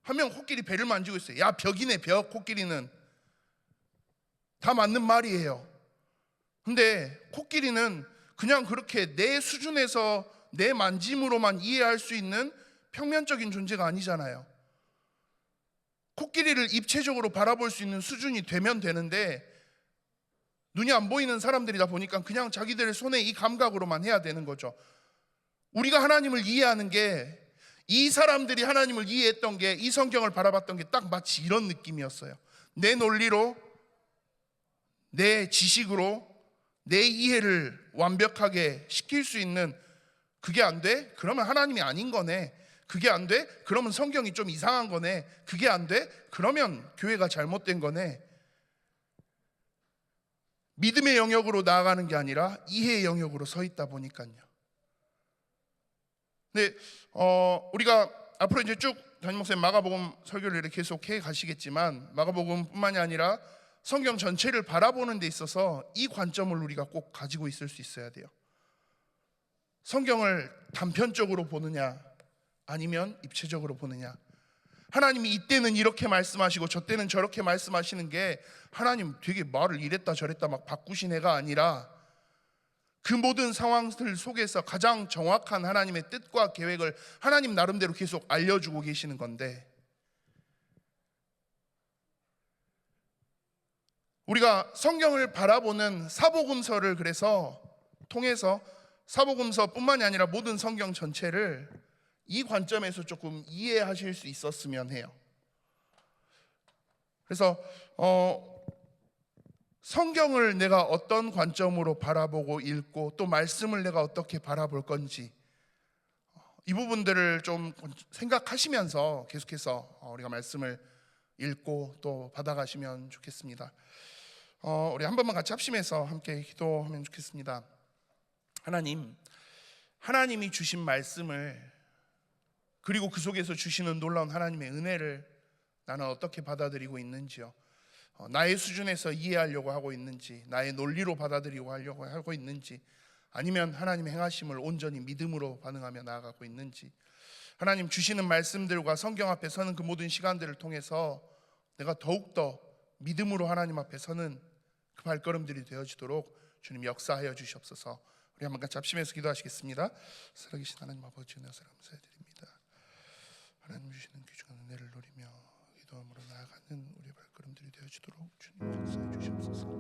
한 명은 코끼리 배를 만지고 있어요. 야, 벽이네, 벽. 코끼리는 다 맞는 말이에요. 근데 코끼리는 그냥 그렇게 내 수준에서 내 만짐으로만 이해할 수 있는 평면적인 존재가 아니잖아요. 코끼리를 입체적으로 바라볼 수 있는 수준이 되면 되는데, 눈이 안 보이는 사람들이다 보니까 그냥 자기들의 손의 이 감각으로만 해야 되는 거죠. 우리가 하나님을 이해하는 게, 이 사람들이 하나님을 이해했던 게, 이 성경을 바라봤던 게 딱 마치 이런 느낌이었어요. 내 논리로, 내 지식으로 내 이해를 완벽하게 시킬 수 있는, 그게 안 돼? 그러면 하나님이 아닌 거네. 그게 안 돼? 그러면 성경이 좀 이상한 거네. 그게 안 돼? 그러면 교회가 잘못된 거네. 믿음의 영역으로 나아가는 게 아니라 이해의 영역으로 서 있다 보니까요. 근데 우리가 앞으로 이제 쭉 담임 목사님 마가복음 설교를 이렇게 계속 해 가시겠지만, 마가복음뿐만이 아니라 성경 전체를 바라보는 데 있어서 이 관점을 우리가 꼭 가지고 있을 수 있어야 돼요. 성경을 단편적으로 보느냐, 아니면 입체적으로 보느냐. 하나님이 이때는 이렇게 말씀하시고 저때는 저렇게 말씀하시는 게, 하나님 되게 말을 이랬다 저랬다 막 바꾸신 애가 아니라, 그 모든 상황들 속에서 가장 정확한 하나님의 뜻과 계획을 하나님 나름대로 계속 알려주고 계시는 건데, 우리가 성경을 바라보는 사복음서를 그래서 통해서, 사복음서뿐만이 아니라 모든 성경 전체를 이 관점에서 조금 이해하실 수 있었으면 해요. 그래서 성경을 내가 어떤 관점으로 바라보고 읽고, 또 말씀을 내가 어떻게 바라볼 건지, 이 부분들을 좀 생각하시면서 계속해서 우리가 말씀을 읽고 또 받아가시면 좋겠습니다. 우리 한 번만 같이 합심해서 함께 기도하면 좋겠습니다. 하나님이 주신 말씀을, 그리고 그 속에서 주시는 놀라운 하나님의 은혜를 나는 어떻게 받아들이고 있는지요. 나의 수준에서 이해하려고 하고 있는지, 나의 논리로 받아들이고 하려고 하고 있는지, 아니면 하나님의 행하심을 온전히 믿음으로 반응하며 나아가고 있는지, 하나님 주시는 말씀들과 성경 앞에 서는 그 모든 시간들을 통해서 내가 더욱더 믿음으로 하나님 앞에 서는 그 발걸음들이 되어지도록 주님 역사하여 주시옵소서. 우리 한번 같이 합심해서 기도하시겠습니다. 살아계신 하나님 아버지, 은혜사 감사드립니다. 하나님 주시는 귀중한 은혜를 누리며 기도함으로 나아가는 우리 발걸음들이 되어지도록 주님 역사해 주시옵소서.